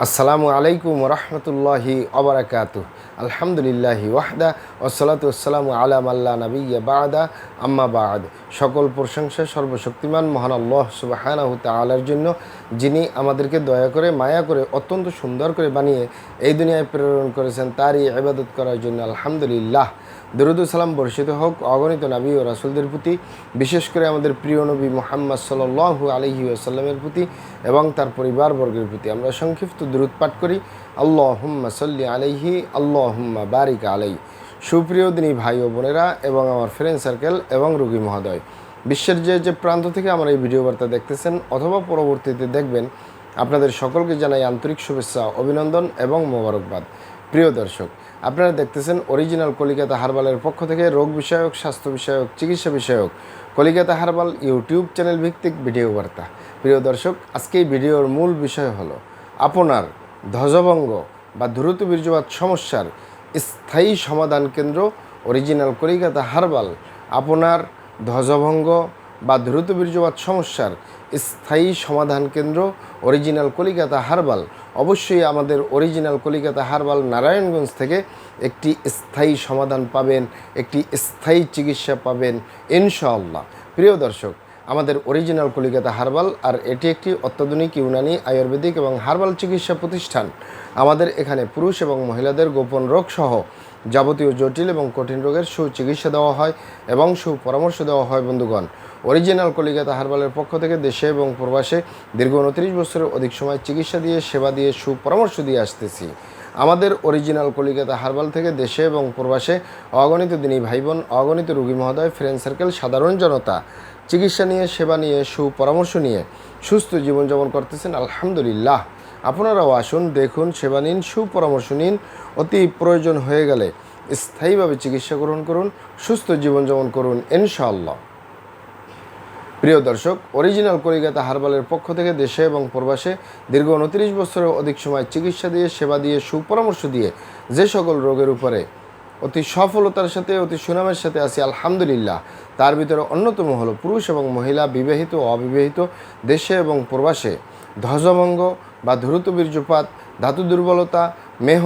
আসসালামু আলাইকুম রহমতুল্লাহি অবরাকাতু। আলহামদুলিল্লাহি ওয়াহদা ওয়াসসালাতু ওয়াসসালামু আলা মাল্লা নাবিয়্যা বা'দা আম্মা বা'দ। সকল প্রশংসা সর্বশক্তিমান মহান আল্লাহ সুবহানাহু তাআলার জন্য, যিনি আমাদেরকে দয়া করে মায়া করে অত্যন্ত সুন্দর করে বানিয়ে এই দুনিয়ায় প্রেরণ করেছেন, তারই ইবাদত করার জন্য আলহামদুলিল্লাহ। দরুদ ও সালাম বর্ষিত হোক অগণিত নবী ও রাসূলদের প্রতি, বিশেষ করে আমাদের প্রিয় নবী মুহাম্মদ সাল্লাল্লাহু আলাইহি ওয়াসাল্লামের প্রতি এবং তার পরিবারবর্গের প্রতি। আমরা সংক্ষিপ্ত দরুদ পাঠ করি, আল্লাহুম্মা সাল্লি আলাইহি আল্লাহুম্মা বারিক আলাইহি। সুপ্রিয় দিনী ভাই ও বোনেরা এবং আমার ফ্রেন্ড সার্কেল এবং রোগী মহোদয়, বিশ্বের যে প্রান্ত থেকে আমার এই ভিডিও বার্তা দেখতেছেন অথবা পরবর্তীতে দেখবেন, আপনাদের সকলকে জানাই আন্তরিক শুভেচ্ছা, অভিনন্দন এবং মোবারকবাদ। প্রিয় দর্শক, আপনারা দেখতেছেন অরিজিনাল কলিকাতা হার্বালের পক্ষ থেকে রোগ বিষয়ক, স্বাস্থ্য বিষয়ক, চিকিৎসা বিষয়ক কলিকাতা হার্বাল ইউটিউব চ্যানেল ভিত্তিক ভিডিও বার্তা। প্রিয় দর্শক, আজকে এই ভিডিওর মূল বিষয় হলো আপনার ধ্বজভঙ্গ বা দ্রুত বীর্যপাত সমস্যার স্থায়ী সমাধান কেন্দ্র অরিজিনাল কলিকাতা হার্বাল। আপনার ধ্বজভঙ্গ বা দ্রুত বীর্যপাত সমস্যার স্থায়ী সমাধান কেন্দ্র অরিজিনাল কলিকাতা হার্বাল। অবশ্যই আমাদের অরিজিনাল কলিকাতা হার্বাল নারায়ণগঞ্জ থেকে একটি স্থায়ী সমাধান পাবেন, একটি স্থায়ী চিকিৎসা পাবেন ইনশাআল্লাহ। প্রিয় দর্শক, আমাদের অরিজিনাল কলিকাতা হার্বাল আর এটি একটি অত্যাধুনিক ইউনানি আয়ুর্বেদিক এবং হার্বাল চিকিৎসা প্রতিষ্ঠান। আমাদের এখানে পুরুষ এবং মহিলাদের গোপন রোগ সহ যাবতীয় জটিল এবং কঠিন রোগের সুচিকিৎসা দেওয়া হয় এবং সুপরামর্শ দেওয়া হয়। বন্ধুগণ, অরিজিনাল কলিকাতা হার্বালের পক্ষ থেকে দেশে এবং প্রবাসে দীর্ঘ 29 বছরের অধিক সময় চিকিৎসা দিয়ে, সেবা দিয়ে, সুপরামর্শ দিয়ে আসতেছি। আমাদের অরিজিনাল কলিকাতা হার্বাল থেকে দেশে এবং প্রবাসে অগণিত দিনী ভাই বোন, অগণিত রোগী মহোদয়, ফ্রেন্ড সার্কেল, সাধারণ জনতা চিকিৎসা নিয়ে, সেবা নিয়ে, সুপরামর্শ নিয়ে সুস্থ জীবনযাপন করতেছেন আলহামদুলিল্লাহ। আপনারাও আসুন, দেখুন, সেবা নিন, সুপরামর্শ নিন। অতি প্রয়োজন হয়ে গেলে স্থায়ীভাবে চিকিৎসা গ্রহণ করুন, সুস্থ জীবনযাপন করুন ইনশাআল্লাহ। প্রিয় দর্শক, অরিজিনাল কলিকাতা হার্বালের পক্ষ থেকে দেশে এবং প্রবাসে দীর্ঘ 29 বছরের অধিক সময় চিকিৎসা দিয়ে, সেবা দিয়ে, সুপরামর্শ দিয়ে যে সকল রোগের উপরে অতি সফলতার সাথে, অতি সুনামের সাথে আছি আলহামদুলিল্লাহ, তার ভিতরে অন্যতম হলো পুরুষ এবং মহিলা, বিবাহিত ও অবিবাহিত, দেশে এবং প্রবাসে ধ্বজভঙ্গ বা দ্রুত বীর্যপাত, ধাতু দুর্বলতা, মেহ,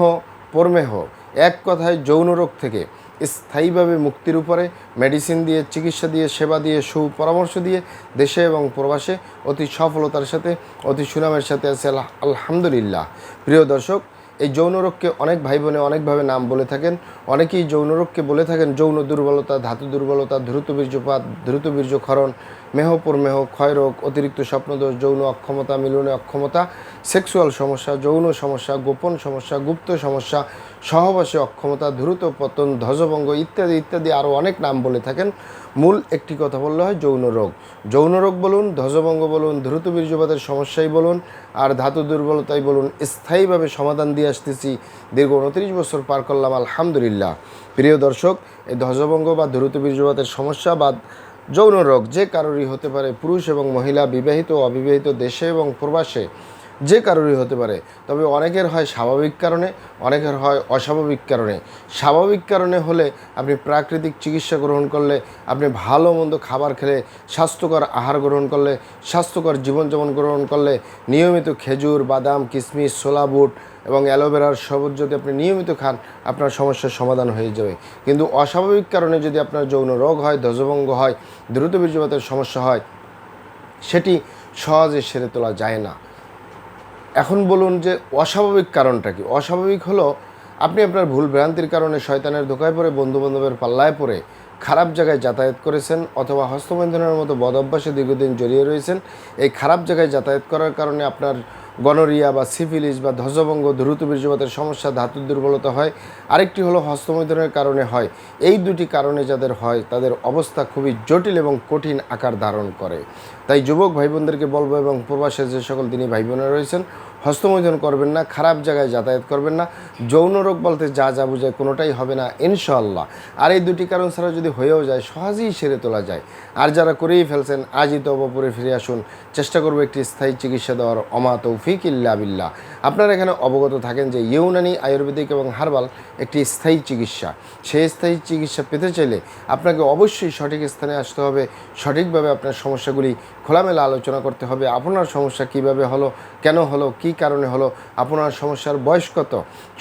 প্রমেহ, এক কথায় যৌন রোগ থেকে স্থায়ীভাবে মুক্তির উপরে মেডিসিন দিয়ে, চিকিৎসা দিয়ে, সেবা দিয়ে, সুপরামর্শ দিয়ে দেশে এবং প্রবাসে অতি সফলতার সাথে, অতি সুনামের সাথে আছে আলহামদুলিল্লাহ। প্রিয় দর্শক, এই যৌন রোগকে অনেক ভাই বোনে অনেকভাবে নাম বলে থাকেন। অনেকেই যৌন রোগকে বলে থাকেন যৌন দুর্বলতা, ধাতু দুর্বলতা, দ্রুত বীর্যপাত, দ্রুত বীর্যক্ষরণ, মেহ, প্রমেহ, ক্ষয়রোগ, অতিরিক্ত স্বপ্নদোষ, যৌন অক্ষমতা, মিলনে অক্ষমতা, সেক্সুয়াল সমস্যা, যৌন সমস্যা, গোপন সমস্যা, গুপ্ত সমস্যা, সহবাসে অক্ষমতা, দ্রুত পতন, ধ্বজভঙ্গ ইত্যাদি ইত্যাদি আরও অনেক নাম বলে থাকেন। মূল একটি কথা বললে হয় যৌন রোগ। যৌন রোগ বলুন, ধ্বজভঙ্গ বলুন, দ্রুত বীর্যপাতের সমস্যাই বলুন, আর ধাতু দুর্বলতাই বলুন, স্থায়ীভাবে সমাধান দিয়ে আসতেছি। দীর্ঘ 29 বছর পার করলাম আলহামদুলিল্লাহ। প্রিয় দর্শক, এই ধ্বজভঙ্গ বা দ্রুত বীর্যপাতের সমস্যা বা যৌন রোগ যে কারোরই হতে পারে, পুরুষ এবং মহিলা, বিবাহিত ও অবিবাহিত, দেশে এবং প্রবাসে যে কারোরই হতে পারে। তবে অনেকের হয় স্বাভাবিক কারণে, অনেকের হয় অস্বাভাবিক কারণে। স্বাভাবিক কারণে হলে আপনি প্রাকৃতিক চিকিৎসা গ্রহণ করলে, আপনি ভালো মন্দ খাবার খেলে, স্বাস্থ্যকর আহার গ্রহণ করলে, স্বাস্থ্যকর জীবনযাপন গ্রহণ করলে, নিয়মিত খেজুর, বাদাম, কিশমিশ, ছোলা বুট এবং অ্যালোভেরার শরবত যদি আপনি নিয়মিত খান, আপনার সমস্যার সমাধান হয়ে যাবে। কিন্তু অস্বাভাবিক কারণে যদি আপনার যৌন রোগ হয়, ধ্বজভঙ্গ হয়, দ্রুত বীর্যপাতের সমস্যা হয়, সেটি সহজে সেরে তোলা যায় না। এখন বলুন যে অস্বাভাবিক কারণটা কি? অস্বাভাবিক হলো আপনি আপনার ভুল ভ্রান্তির কারণে শয়তানের ধোকায় পড়ে, বন্ধুবান্ধবের পাল্লায় পড়ে খারাপ জায়গায় যাতায়াত করেছেন, অথবা হস্তমৈথুনের মতো বদ অভ্যাসে দীর্ঘদিন জড়িয়ে রয়েছেন। এই খারাপ জায়গায় যাতায়াত করার কারণে আপনার গনোরিয়া বা সিফিলিস বা ধ্বজভঙ্গ, দ্রুত বীর্যপাতের সমস্যা, ধাতুর দুর্বলতা হয়। আরেকটি হলো হস্তমৈথুনের কারণে হয়। এই দুটি কারণে যাদের হয় তাদের অবস্থা খুবই জটিল এবং কঠিন আকার ধারণ করে। তাই যুবক ভাই বোনদেরকে বলবো এবং প্রবাসে যে সকল দিনী ভাই বোনেরা রয়েছেন, হস্তমৈথুন করবেন না, খারাপ জায়গায় যাতায়াত করবেন না। যৌন রোগ বলতে যা যা বোঝায় কোনোটাই হবে না ইনশাআল্লাহ। আর এই দুটি কারণ ছাড়া যদি হয়েও যায়, সহজেই সেরে তোলা যায়। আর যারা করেই ফেলছেন, আজই তওবা করে ফিরে আসুন। চেষ্টা করবো একটি স্থায়ী চিকিৎসা দেওয়ার। অমা তৌফিক ইল্লা বিল্লাহ। আপনারা এখানে অবগত থাকেন যে ইউনানি, আয়ুর্বেদিক এবং হার্বাল একটি স্থায়ী চিকিৎসা। সেই স্থায়ী চিকিৎসা পেতে চাইলে আপনাকে অবশ্যই সঠিক স্থানে আসতে হবে, সঠিকভাবে আপনার সমস্যাগুলি খোলামেলা আলোচনা করতে হবে। আপনার সমস্যা কিভাবে হলো, কেন হলো, কী কারণে হলো, আপনার সমস্যার বয়স কত,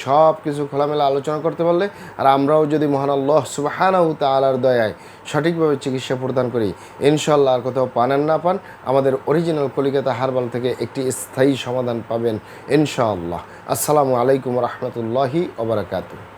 সব কিছু খোলামেলা আলোচনা করতে পারলে, আর আমরাও যদি মহান আল্লাহ সুবহানাহু ওয়া তাআলার দয়ায় সঠিকভাবে চিকিৎসা প্রদান করি, ইনশাআল্লাহ আর কোথাও পান আর না পান, আমাদের অরিজিনাল কলিকাতা হার্বাল থেকে একটি স্থায়ী সমাধান পাবেন ইনশাআল্লাহ। আসসালামু আলাইকুম রহমতুল্লাহি ওয়া বারাকাতুহু।